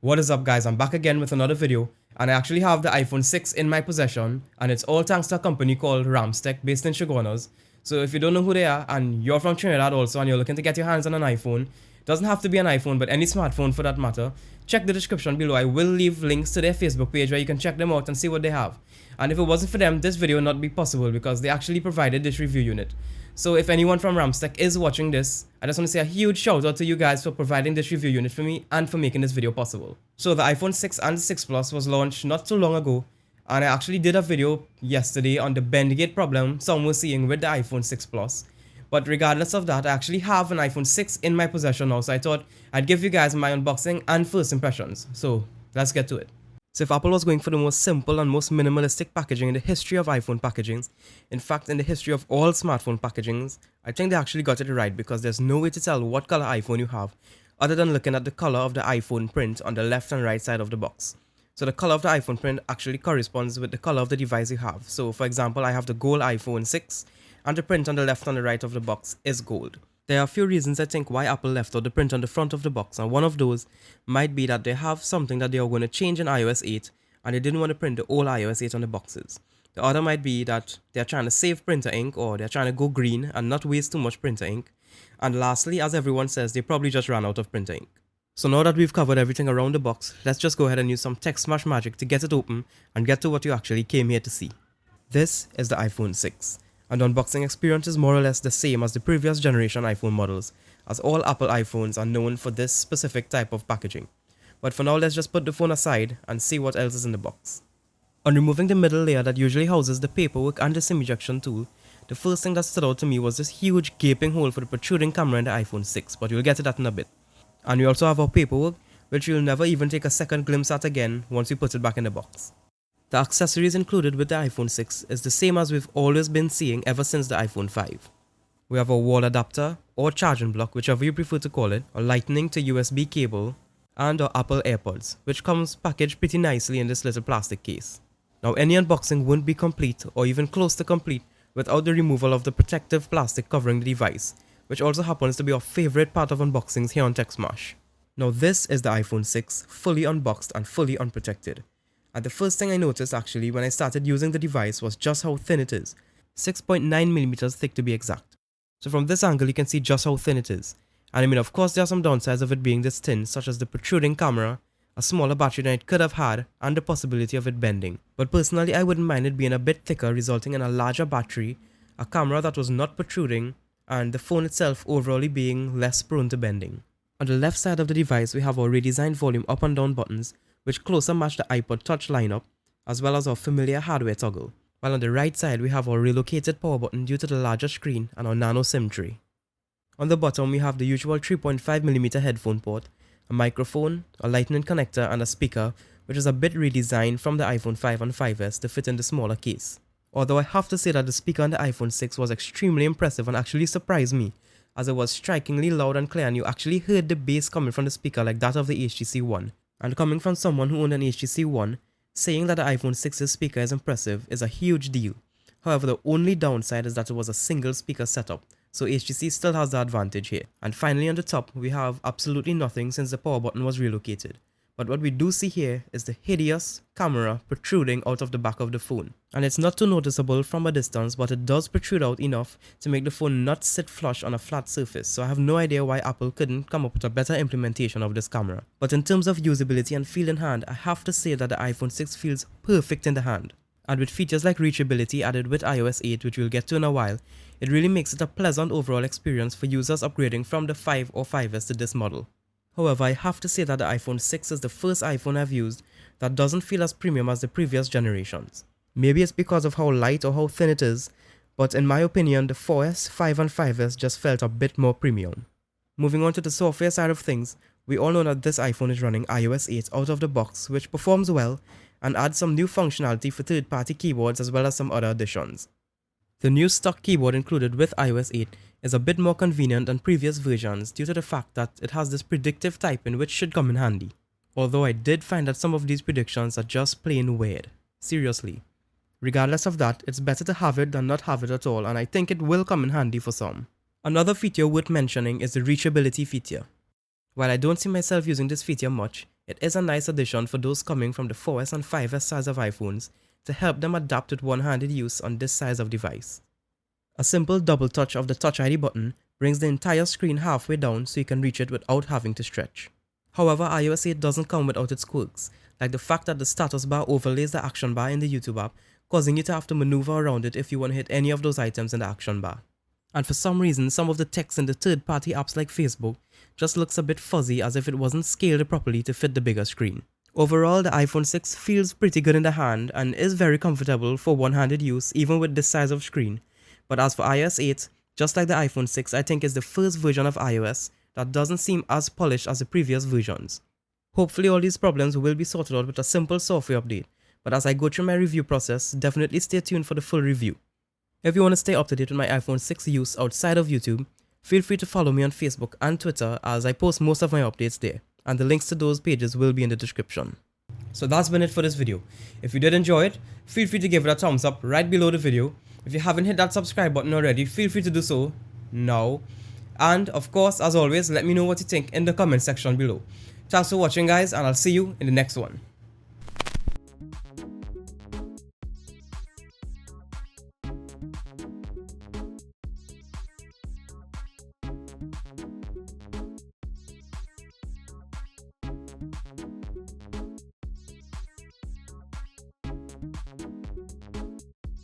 What is up guys, I'm back again with another video, and I actually have the iPhone 6 in my possession, and it's all thanks to a company called Ramstech based in Chaguanas. So if you don't know who they are and you're from Trinidad also and you're looking to get your hands on an iPhone, doesn't have to be an iPhone but any smartphone for that matter, check the description below. I will leave links to their Facebook page where you can check them out and see what they have. And if it wasn't for them, this video would not be possible because they actually provided this review unit. So if anyone from Ramstech is watching this, I just want to say a huge shout out to you guys for providing this review unit for me and for making this video possible. So the iPhone 6 and 6 Plus was launched not too long ago, and I actually did a video yesterday on the bend gate problem some were seeing with the iPhone 6 Plus. But regardless of that, I actually have an iPhone 6 in my possession now, so I thought I'd give you guys my unboxing and first impressions. So let's get to it. So if Apple was going for the most simple and most minimalistic packaging in the history of iPhone packagings, in fact in the history of all smartphone packagings, I think they actually got it right because there's no way to tell what color iPhone you have other than looking at the color of the iPhone print on the left and right side of the box. So the color of the iPhone print actually corresponds with the color of the device you have. So for example, I have the gold iPhone 6 and the print on the left and the right of the box is gold. There are a few reasons I think why Apple left out the print on the front of the box, and one of those might be that they have something that they are going to change in iOS 8 and they didn't want to print the old iOS 8 on the boxes. The other might be that they're trying to save printer ink or they're trying to go green and not waste too much printer ink. And lastly, as everyone says, they probably just ran out of printer ink. So now that we've covered everything around the box, let's just go ahead and use some text smash magic to get it open and get to what you actually came here to see. This is the iPhone 6. And the unboxing experience is more or less the same as the previous generation iPhone models, as all Apple iPhones are known for this specific type of packaging. But for now, let's just put the phone aside and see what else is in the box. On removing the middle layer that usually houses the paperwork and the SIM ejection tool, the first thing that stood out to me was this huge gaping hole for the protruding camera in the iPhone 6, but you'll get to that in a bit. And we also have our paperwork, which you'll never even take a second glimpse at again once we put it back in the box. The accessories included with the iPhone 6 is the same as we've always been seeing ever since the iPhone 5. We have a wall adapter, or charging block, whichever you prefer to call it, a lightning to USB cable, and our Apple AirPods, which comes packaged pretty nicely in this little plastic case. Now any unboxing wouldn't be complete, or even close to complete, without the removal of the protective plastic covering the device, which also happens to be our favorite part of unboxings here on TechSmash. Now this is the iPhone 6, fully unboxed and fully unprotected. And the first thing I noticed actually when I started using the device was just how thin it is, 6.9mm thick to be exact. So from this angle you can see just how thin it is. And I mean, of course there are some downsides of it being this thin, such as the protruding camera, a smaller battery than it could have had, and the possibility of it bending. But personally I wouldn't mind it being a bit thicker, resulting in a larger battery, a camera that was not protruding, and the phone itself overall being less prone to bending. On the left side of the device we have our redesigned volume up and down buttons, which closer match the iPod Touch lineup, as well as our familiar hardware toggle. While on the right side we have our relocated power button due to the larger screen and our nano SIM tray. On the bottom we have the usual 3.5mm headphone port, a microphone, a lightning connector and a speaker, which is a bit redesigned from the iPhone 5 and 5S to fit in the smaller case. Although I have to say that the speaker on the iPhone 6 was extremely impressive and actually surprised me, as it was strikingly loud and clear and you actually heard the bass coming from the speaker like that of the HTC One. And coming from someone who owned an HTC One, saying that the iPhone 6's speaker is impressive is a huge deal. However, the only downside is that it was a single speaker setup, so HTC still has the advantage here. And finally on the top, we have absolutely nothing since the power button was relocated. But what we do see here is the hideous camera protruding out of the back of the phone. And it's not too noticeable from a distance, but it does protrude out enough to make the phone not sit flush on a flat surface. So I have no idea why Apple couldn't come up with a better implementation of this camera. But in terms of usability and feel in hand, I have to say that the iPhone 6 feels perfect in the hand. And with features like reachability added with iOS 8, which we'll get to in a while, it really makes it a pleasant overall experience for users upgrading from the 5 or 5S to this model. However, I have to say that the iPhone 6 is the first iPhone I've used that doesn't feel as premium as the previous generations. Maybe it's because of how light or how thin it is, but in my opinion the 4S, 5 and 5S just felt a bit more premium. Moving on to the software side of things, we all know that this iPhone is running iOS 8 out of the box, which performs well and adds some new functionality for third-party keyboards as well as some other additions. The new stock keyboard included with iOS 8 is a bit more convenient than previous versions due to the fact that it has this predictive typing which should come in handy. Although I did find that some of these predictions are just plain weird. Seriously. Regardless of that, it's better to have it than not have it at all, and I think it will come in handy for some. Another feature worth mentioning is the reachability feature. While I don't see myself using this feature much, It is a nice addition for those coming from the 4S and 5S size of iPhones to help them adapt with one-handed use on this size of device. A simple double touch of the Touch ID button brings the entire screen halfway down so you can reach it without having to stretch. However, iOS 8 doesn't come without its quirks, like the fact that the status bar overlays the action bar in the YouTube app, causing you to have to maneuver around it if you want to hit any of those items in the action bar. And for some reason, some of the text in the third-party apps like Facebook just looks a bit fuzzy, as if it wasn't scaled properly to fit the bigger screen. Overall, the iPhone 6 feels pretty good in the hand and is very comfortable for one-handed use even with this size of screen. But as for iOS 8, just like the iPhone 6, I think is the first version of iOS that doesn't seem as polished as the previous versions. Hopefully all these problems will be sorted out with a simple software update, but as I go through my review process, definitely stay tuned for the full review. If you want to stay up to date with my iPhone 6 use outside of YouTube, feel free to follow me on Facebook and Twitter as I post most of my updates there, and the links to those pages will be in the description. So that's been it for this video. If you did enjoy it, feel free to give it a thumbs up right below the video. If you haven't hit that subscribe button already, feel free to do so now. And of course, as always, let me know what you think in the comment section below. Thanks for watching guys, and I'll see you in the next one.